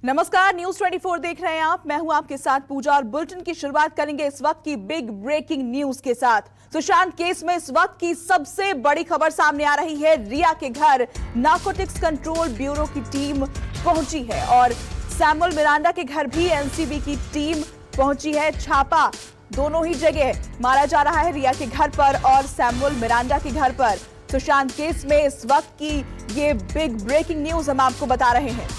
नमस्कार, न्यूज 24 देख रहे हैं आप। मैं हूं आपके साथ पूजा और बुलेटिन की शुरुआत करेंगे इस वक्त की बिग ब्रेकिंग न्यूज के साथ। सुशांत केस में इस वक्त की सबसे बड़ी खबर सामने आ रही है। रिया के घर नारकोटिक्स कंट्रोल ब्यूरो की टीम पहुंची है और सैमुअल मिरांडा के घर भी एनसीबी की टीम पहुंची है। छापा दोनों ही जगह मारा जा रहा है, रिया के घर पर और सैमुअल मिरांडा के घर पर। सुशांत केस में इस वक्त की ये बिग ब्रेकिंग न्यूज हम आपको बता रहे हैं।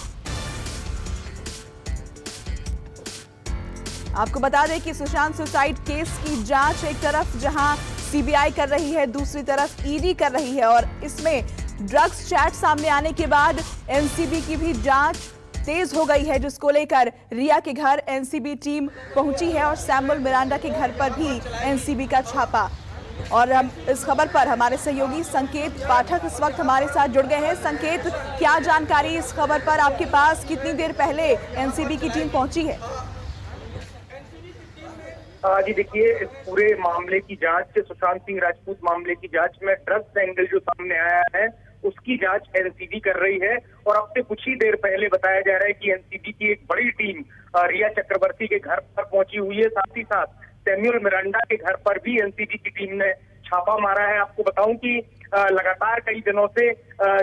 आपको बता दें कि सुशांत सुसाइड केस की जांच एक तरफ जहां सीबीआई कर रही है, दूसरी तरफ ईडी कर रही है और इसमें ड्रग्स चैट सामने आने के बाद एनसीबी की भी जांच तेज हो गई है, जिसको लेकर रिया के घर एनसीबी टीम पहुंची है और सैमुअल मिरांडा के घर पर भी एनसीबी का छापा। और हम इस खबर पर हमारे सहयोगी संकेत पाठक इस वक्त हमारे साथ जुड़ गए हैं। संकेत, क्या जानकारी इस खबर पर आपके पास? कितनी देर पहले एनसीबी की टीम पहुंची है? जी देखिए, इस पूरे मामले की जांच, सुशांत सिंह राजपूत मामले की जांच में ड्रग्स एंगल जो सामने आया है उसकी जांच एनसीबी कर रही है। और अब से कुछ ही देर पहले बताया जा रहा है कि एनसीबी की एक बड़ी टीम रिया चक्रवर्ती के घर पर पहुंची हुई है। साथ ही साथ सैमुअल मिरांडा के घर पर भी एनसीबी की टीम ने छापा मारा है। आपको बताऊं कि लगातार कई दिनों से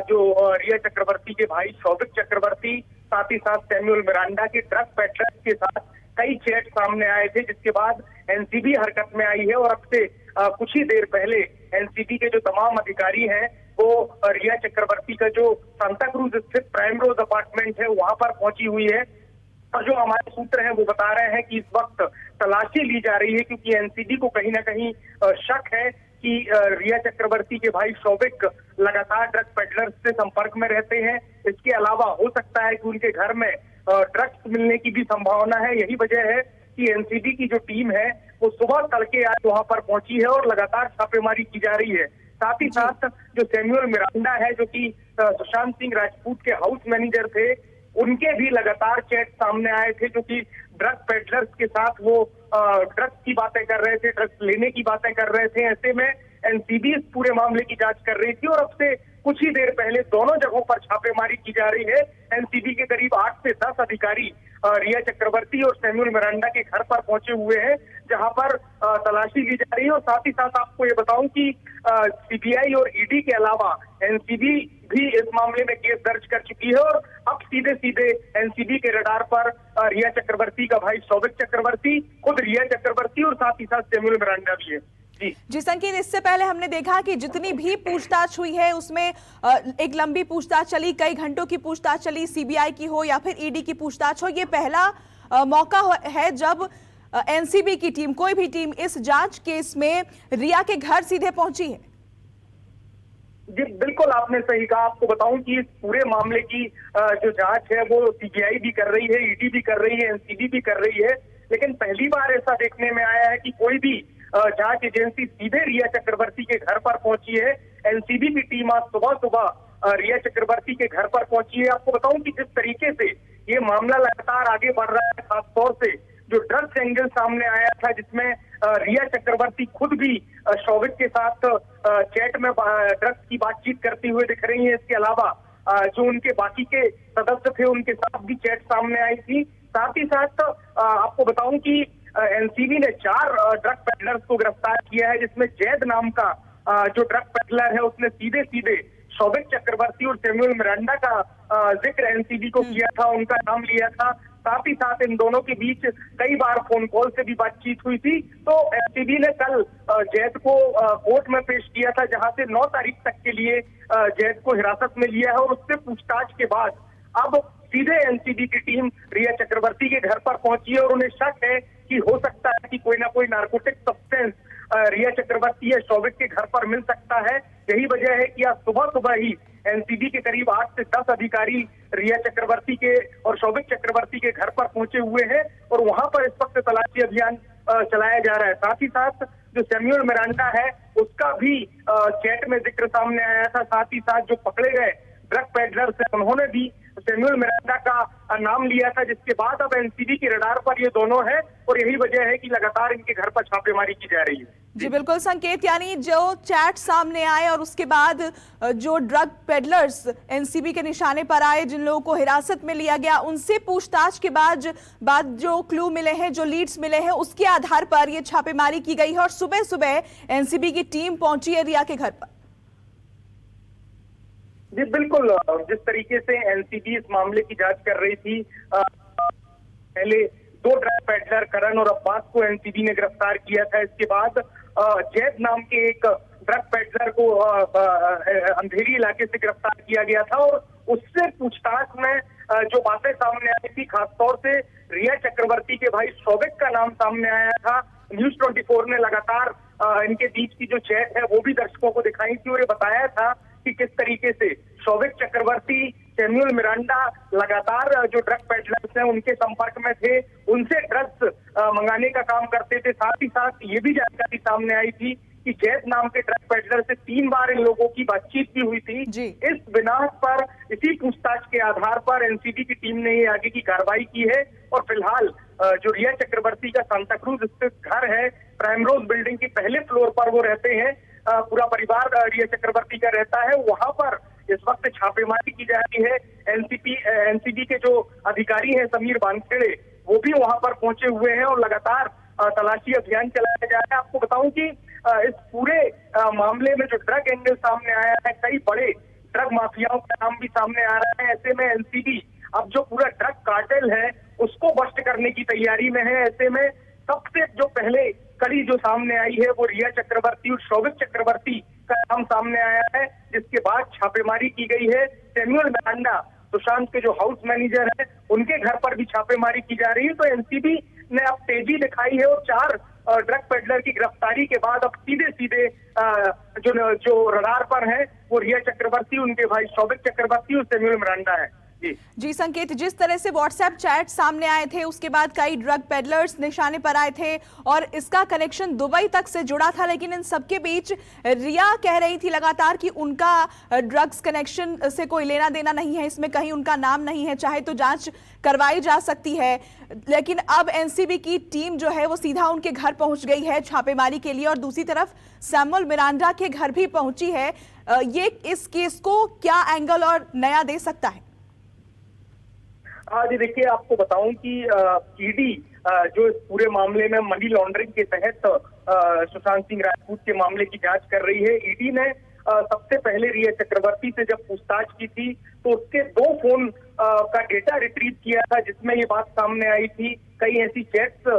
जो रिया चक्रवर्ती के भाई शौविक चक्रवर्ती, साथ ही साथ सैमुअल मिरांडा के ड्रग पेडलर्स के साथ कई चैट सामने आए थे, जिसके बाद एनसीबी हरकत में आई है। और अब से कुछ ही देर पहले एनसीबी के जो तमाम अधिकारी हैं वो रिया चक्रवर्ती का जो सांता क्रूज स्थित प्राइम रोज अपार्टमेंट है वहां पर पहुंची हुई है। और जो हमारे सूत्र हैं वो बता रहे हैं कि इस वक्त तलाशी ली जा रही है, क्योंकि एनसीबी को कहीं ना कहीं शक है कि रिया चक्रवर्ती के भाई शौविक लगातार ड्रग पेडलर्स से संपर्क में रहते हैं। इसके अलावा हो सकता है कि उनके घर में ड्रग्स मिलने की भी संभावना है। यही वजह है कि एनसीबी की जो टीम है वो सुबह तड़के आज वहां पर पहुंची है और लगातार छापेमारी की जा रही है। साथ ही साथ जो सैमुअल मिरांडा है, जो कि सुशांत सिंह राजपूत के हाउस मैनेजर थे, उनके भी लगातार चैट सामने आए थे, जो कि ड्रग पेडलर्स के साथ वो ड्रग्स की बातें कर रहे थे, ड्रग्स लेने की बातें कर रहे थे। ऐसे में एनसीबी इस पूरे मामले की जांच कर रही थी और अब से कुछ ही देर पहले दोनों जगहों पर छापेमारी की जा रही है। एनसीबी के करीब 8 से 10 अधिकारी रिया चक्रवर्ती और सैमुअल मिरांडा के घर पर पहुंचे हुए हैं, जहां पर तलाशी ली जा रही है। और साथ ही साथ आपको ये बताऊं कि सीबीआई और ईडी के अलावा एनसीबी भी इस मामले में केस दर्ज कर चुकी है और अब सीधे सीधे एनसीबी के रडार पर रिया चक्रवर्ती का भाई शौविक चक्रवर्ती, खुद रिया चक्रवर्ती और साथ ही साथ सैमुअल मिरांडा भी है। जी संकेत, इससे पहले हमने देखा कि जितनी भी पूछताछ हुई है उसमें एक लंबी पूछताछ चली, कई घंटों की पूछताछ चली, सीबीआई की हो या फिर ईडी की पूछताछ हो। ये पहला मौका है जब एनसीबी की टीम, कोई भी टीम इस जांच केस में रिया के घर सीधे पहुंची है। जी बिल्कुल, आपने सही कहा। आपको बताऊं कि इस पूरे मामले की जो जांच है वो सीबीआई भी कर रही है, ईडी भी कर रही है, एनसीबी भी कर रही है। लेकिन पहली बार ऐसा देखने में आया है कि कोई भी जांच एजेंसी सीधे रिया चक्रवर्ती के घर पर पहुंची है। एनसीबी की टीम आज सुबह सुबह रिया चक्रवर्ती के घर पर पहुंची है। आपको बताऊं कि जिस तरीके से ये मामला लगातार आगे बढ़ रहा है, खासतौर से जो ड्रग्स एंगल सामने आया था, जिसमें रिया चक्रवर्ती खुद भी शौविक के साथ चैट में ड्रग्स की बातचीत करती हुए दिख रही है। इसके अलावा जो उनके बाकी के सदस्य थे उनके साथ भी चैट सामने आई थी। साथ ही साथ आपको बताऊं कि एनसीबी ने 4 ड्रग पेडलर्स को गिरफ्तार किया है, जिसमें जैद नाम का जो ड्रग पेडलर है उसने सीधे सीधे शौविक चक्रवर्ती और सैमुअल मिरांडा का जिक्र एनसीबी को किया था, उनका नाम लिया था। साथ ही साथ इन दोनों के बीच कई बार फोन कॉल से भी बातचीत हुई थी। तो एनसीबी ने कल जैद को कोर्ट में पेश किया था, जहां से 9 तारीख तक के लिए जैद को हिरासत में लिया है। और उससे पूछताछ के बाद अब सीधे एनसीबी की टीम रिया चक्रवर्ती के घर पर पहुंची है और उन्हें शक है कि हो सकता है कि कोई ना कोई नारकोटिक सब्सटेंस रिया चक्रवर्ती या शौविक के घर पर मिल सकता है। यही वजह है कि आज सुबह सुबह ही एनसीबी के करीब 8 से 10 अधिकारी रिया चक्रवर्ती के और शौविक चक्रवर्ती के घर पर पहुंचे हुए हैं और वहां पर इस वक्त तलाशी अभियान चलाया जा रहा है। साथ ही साथ जो सैमुअल मिरांडा है उसका भी चैट में जिक्र सामने आया था। साथ ही साथ जो पकड़े गए ड्रग पेडलर्स है उन्होंने भी सैमुअल मिरांडा का नाम लिया था, जिसके बाद अब एनसीबी की रडार पर ये दोनों हैं और यही वजह है कि लगातार इनके घर पर छापेमारी की जा रही है। जी बिल्कुल संकेत, यानी जो चैट सामने आए और उसके बाद जो ड्रग पेडलर्स एनसीबी के निशाने पर आए, जिन लोगों को हिरासत में लिया गया, उनसे पूछताछ के बाद जो क्लू मिले हैं, जो लीड्स मिले हैं, उसके आधार पर ये छापेमारी की गई है और सुबह सुबह एनसीबी की टीम पहुंची है रिया के घर पर। जी बिल्कुल, जिस तरीके से एनसीबी इस मामले की जांच कर रही थी, पहले 2 ड्रग पेडलर करण और अब्बास को एनसीबी ने गिरफ्तार किया था। इसके बाद जैद नाम के एक ड्रग पेडलर को अंधेरी इलाके से गिरफ्तार किया गया था और उससे पूछताछ में जो बातें सामने आई थी, खासतौर से रिया चक्रवर्ती के भाई शौविक का नाम सामने आया था। न्यूज 24 ने लगातार इनके बीच की जो चैट है वो भी दर्शकों को दिखाई थी और ये बताया था कि किस तरीके से शौविक चक्रवर्ती, सैमुअल मिरांडा लगातार जो ड्रग पेडलर्स हैं उनके संपर्क में थे, उनसे ड्रग्स मंगाने का काम करते थे। साथ ही साथ ये भी जानकारी सामने आई थी कि जैद नाम के ड्रग पेडलर से 3 बार इन लोगों की बातचीत भी हुई थी। इस बिना पर इसी पूछताछ के आधार पर एनसीबी की टीम ने ये आगे की कार्रवाई की है और फिलहाल जो रिया चक्रवर्ती का सांता क्रूज स्थित घर है, प्राइम रोज बिल्डिंग के पहले फ्लोर पर वो रहते हैं, पूरा परिवार रिया चक्रवर्ती का रहता है, वहां पर इस वक्त छापेमारी की जा रही है। एनसीबी के जो अधिकारी हैं समीर वानखेड़े, वो भी वहां पर पहुंचे हुए हैं और लगातार तलाशी अभियान चलाया जा रहा है। आपको बताऊं कि इस पूरे मामले में जो ड्रग एंगल सामने आया है, कई बड़े ड्रग माफियाओं का नाम भी सामने आ रहा है। ऐसे में एनसीबी अब जो पूरा ड्रग कार्टेल है उसको बस्ट करने की तैयारी में है। ऐसे में सबसे जो पहले कड़ी जो सामने आई है वो रिया चक्रवर्ती और शौविक चक्रवर्ती का नाम सामने आया है, जिसके बाद छापेमारी की गई है। सैमुअल मिरांडा, सुशांत के जो हाउस मैनेजर है, उनके घर पर भी छापेमारी की जा रही है। तो एनसीबी ने अब तेजी दिखाई है और 4 ड्रग पेडलर की गिरफ्तारी के बाद अब सीधे जो रडार पर है वो रिया चक्रवर्ती, उनके भाई शौविक चक्रवर्ती और सैमुअल मिरांडा है। जी संकेत, जिस तरह से व्हाट्सएप चैट सामने आए थे, उसके बाद कई ड्रग पेडलर्स निशाने पर आए थे और इसका कनेक्शन दुबई तक से जुड़ा था, लेकिन इन सबके बीच रिया कह रही थी लगातार कि उनका ड्रग्स कनेक्शन से कोई लेना देना नहीं है, इसमें कहीं उनका नाम नहीं है, चाहे तो जांच करवाई जा सकती है। लेकिन अब एनसीबी की टीम जो है वो सीधा उनके घर पहुंच गई है छापेमारी के लिए और दूसरी तरफ सैमुअल मिरांडा के घर भी पहुंची है। ये इस केस को क्या एंगल और नया दे सकता है? जी देखिए, आपको बताऊं कि ईडी जो इस पूरे मामले में मनी लॉन्ड्रिंग के तहत सुशांत सिंह राजपूत के मामले की जांच कर रही है। ईडी ने सबसे पहले रिया चक्रवर्ती से जब पूछताछ की थी तो उसके 2 फोन का डेटा रिट्रीव किया था, जिसमें ये बात सामने आई थी। कई ऐसी चैट्स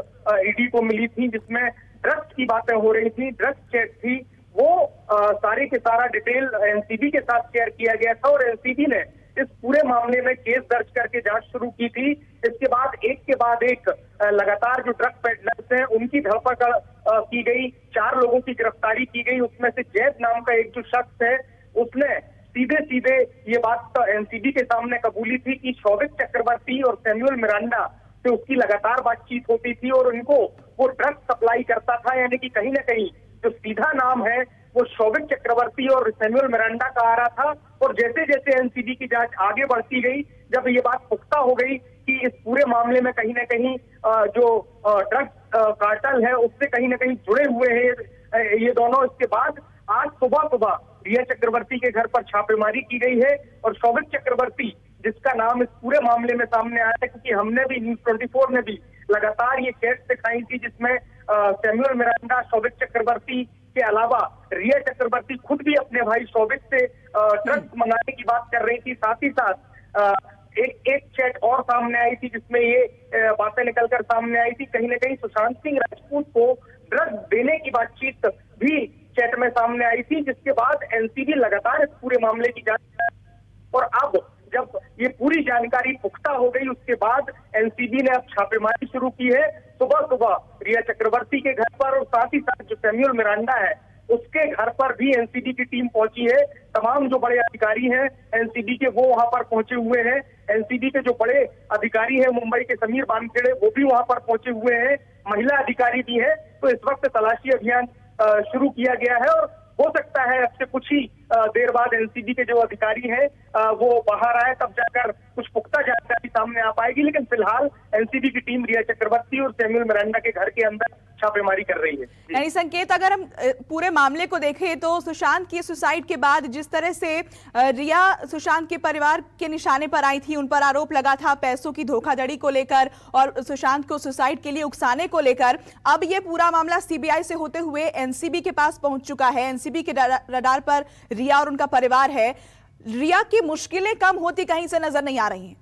ईडी को मिली थी जिसमें ड्रग्स की बातें हो रही थी, ड्रग्स चैट थी, वो सारे के सारा डिटेल एनसीबी के साथ शेयर किया गया था और एनसीबी ने इस पूरे मामले में केस दर्ज करके जांच शुरू की थी। इसके बाद एक के बाद एक लगातार जो ड्रग पेडलर्स हैं उनकी धरपकड़ की गई, 4 लोगों की गिरफ्तारी की गई। उसमें से जैद नाम का एक जो शख्स है उसने सीधे ये बात तो एनसीबी के सामने कबूली थी कि शौविक चक्रवर्ती और सैमुअल मिरांडा से उसकी लगातार बातचीत होती थी और उनको वो ड्रग सप्लाई करता था। यानी कि कहीं ना कहीं जो सीधा नाम है वो शौविक चक्रवर्ती और सैमुअल मिरांडा का आ रहा था। और जैसे जैसे एनसीबी की जांच आगे बढ़ती गई, जब ये बात पुख्ता हो गई कि इस पूरे मामले में कहीं ना कहीं जो ड्रग कार्टेल है उससे कहीं ना कहीं जुड़े हुए हैं ये दोनों, इसके बाद आज सुबह रिया चक्रवर्ती के घर पर छापेमारी की गई है और शौविक चक्रवर्ती, जिसका नाम इस पूरे मामले में सामने आया है, क्योंकि हमने भी न्यूज 24 ने भी लगातार ये चैट दिखाई थी जिसमें सैमुअल मिरांडा, शौविक चक्रवर्ती के अलावा रिया चक्रवर्ती खुद भी अपने भाई शौविक से ड्रग्स मंगाने की बात कर रही थी। साथ ही साथ एक चैट और सामने आई थी जिसमें ये बातें निकलकर सामने आई थी, कहीं ना कहीं सुशांत सिंह राजपूत को ड्रग्स देने की बातचीत भी चैट में सामने आई थी, जिसके बाद एनसीबी लगातार इस पूरे मामले की जांच और अब जब ये पूरी जानकारी पुख्ता हो गई उसके बाद एनसीबी ने अब छापेमारी शुरू की है। सुबह रिया चक्रवर्ती के घर पर और साथ ही साथ जो सैमुअल मिरांडा है उसके घर पर भी एनसीबी की टीम पहुंची है। तमाम जो बड़े अधिकारी हैं एनसीबी के वो वहां पर पहुंचे हुए हैं। एनसीबी के जो बड़े अधिकारी हैं मुंबई के समीर वानखेड़े, वो भी वहां पर पहुंचे हुए हैं, महिला अधिकारी भी है। तो इस वक्त तलाशी अभियान शुरू किया गया है और हो सकता है अब से कुछ ही देर बाद एनसीबी के जो अधिकारी हैं वो बाहर आए, तब जाकर कुछ पुख्ता जानकारी सामने आ पाएगी। लेकिन फिलहाल एनसीबी की टीम रिया चक्रवर्ती और सैमुअल मिरांडा के घर के अंदर छापेमारी कर रही है। यानी संकेत, अगर हम पूरे मामले को देखें तो सुशांत की सुसाइड के बाद जिस तरह से रिया सुशांत के परिवार के निशाने पर आई थी, उन पर आरोप लगा था पैसों की धोखाधड़ी को लेकर और सुशांत को सुसाइड के लिए उकसाने को लेकर, अब ये पूरा मामला सीबीआई से होते हुए एनसीबी के पास पहुंच चुका है। एनसीबी के रडार पर रिया और उनका परिवार है। रिया की मुश्किलें कम होती कहीं से नजर नहीं आ रही हैं।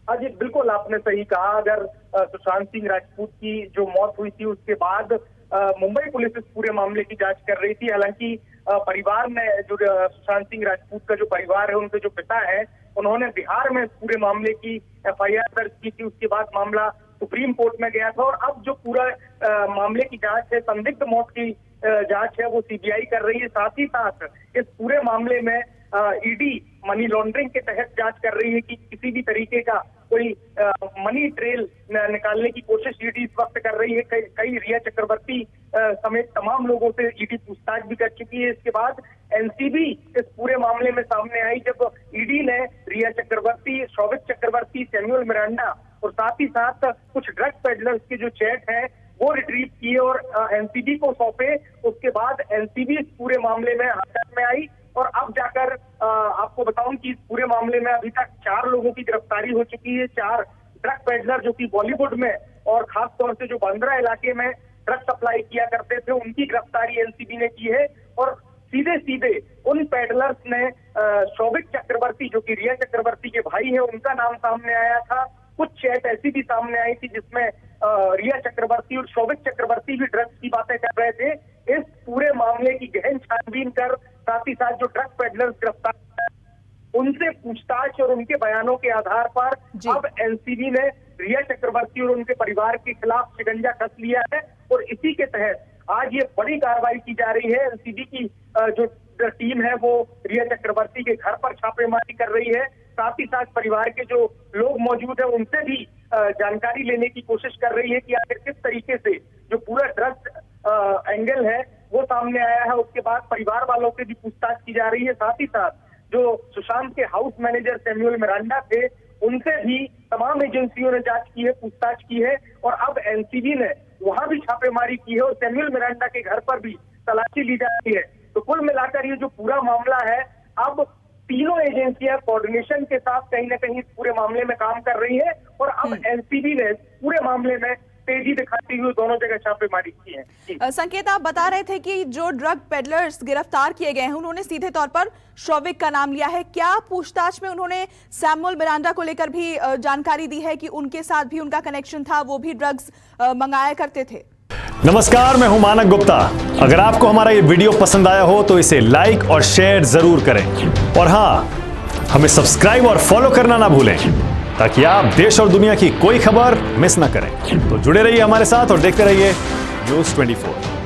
हाँ जी, बिल्कुल आपने सही कहा। अगर सुशांत सिंह राजपूत की जो मौत हुई थी उसके बाद मुंबई पुलिस इस पूरे मामले की जांच कर रही थी। हालांकि परिवार ने, जो सुशांत सिंह राजपूत का जो परिवार है, उनके जो पिता है, उन्होंने बिहार में इस पूरे मामले की एफआईआर दर्ज की थी। उसके बाद मामला सुप्रीम कोर्ट में गया था और अब जो पूरा मामले की जांच है, संदिग्ध मौत की जांच है, वो सीबीआई कर रही है। साथ ही साथ इस पूरे मामले में ईडी मनी लॉन्ड्रिंग के तहत जांच कर रही है कि किसी भी तरीके का कोई मनी ट्रेल निकालने की कोशिश ईडी इस वक्त कर रही है। कई रिया चक्रवर्ती समेत तमाम लोगों से ईडी पूछताछ भी कर चुकी है। इसके बाद एनसीबी इस पूरे मामले में सामने आई, जब ईडी ने रिया चक्रवर्ती, शौविक चक्रवर्ती, सैमुअल मिरांडा और साथ ही साथ कुछ ड्रग पेडलर्स के जो चैट हैं वो रिट्रीव किए और एनसीबी को सौंपे। उसके बाद एनसीबी इस पूरे मामले में हाथ में आई और अब जाकर आपको बताऊं कि इस पूरे मामले में अभी तक 4 लोगों की गिरफ्तारी हो चुकी है। 4 ड्रग पेडलर जो कि बॉलीवुड में और खास तौर से जो बांद्रा इलाके में ड्रग सप्लाई किया करते थे, उनकी गिरफ्तारी एनसीबी ने की है। और सीधे सीधे उन पेडलर्स ने शौविक चक्रवर्ती, जो कि रिया चक्रवर्ती के भाई है, उनका नाम सामने आया था। कुछ चैट ऐसी भी सामने आई थी जिसमें रिया चक्रवर्ती और शौविक चक्रवर्ती भी ड्रग्स की बातें कर रहे थे। इस पूरे मामले की गहन छानबीन कर साथ ही साथ जो ड्रग पेडलर्स गिरफ्तार, उनसे पूछताछ और उनके बयानों के आधार पर अब एनसीबी ने रिया चक्रवर्ती और उनके परिवार के खिलाफ शिकंजा कस लिया है और इसी के तहत आज ये बड़ी कार्रवाई की जा रही है। एनसीबी की जो टीम है वो रिया चक्रवर्ती के घर पर छापेमारी कर रही है। साथ ही साथ परिवार के जो लोग मौजूद है उनसे भी जानकारी लेने की कोशिश कर रही है कि आखिर किस तरीके से जो पूरा ड्रग्स एंगल है वो सामने आया है। उसके बाद परिवार वालों से भी पूछताछ की जा रही है। साथ ही साथ जो सुशांत के हाउस मैनेजर सैमुअल मिरांडा थे, उनसे भी तमाम एजेंसियों ने जांच की है, पूछताछ की है और अब एनसीबी ने वहां भी छापेमारी की है और सैमुअल मिरांडा के घर पर भी तलाशी ली जा रही है। तो कुल मिलाकर ये जो पूरा मामला है, अब तीनों एजेंसियां कोऑर्डिनेशन के साथ कहीं ना कहीं पूरे मामले में काम कर रही है और अब एनसीबी ने पूरे मामले में तेजी दिखाती हुई दोनों जगह छापेमारी की है। संकेत, आप बता रहे थे कि जो ड्रग पेडलर्स गिरफ्तार किए गए हैं उन्होंने सीधे तौर पर शौविक का नाम लिया है। क्या पूछताछ में उन्होंने सैमुअल मिरांडा को लेकर भी जानकारी दी है कि उनके साथ भी उनका कनेक्शन था, वो भी ड्रग्स मंगाया करते थे? नमस्कार, मैं हूं मानक गुप्ता। अगर आपको हमारा ये वीडियो पसंद आया हो तो इसे लाइक और शेयर जरूर करें और हाँ, हमें सब्सक्राइब और फॉलो करना ना भूलें ताकि आप देश और दुनिया की कोई खबर मिस ना करें। तो जुड़े रहिए हमारे साथ और देखते रहिए न्यूज़ 24।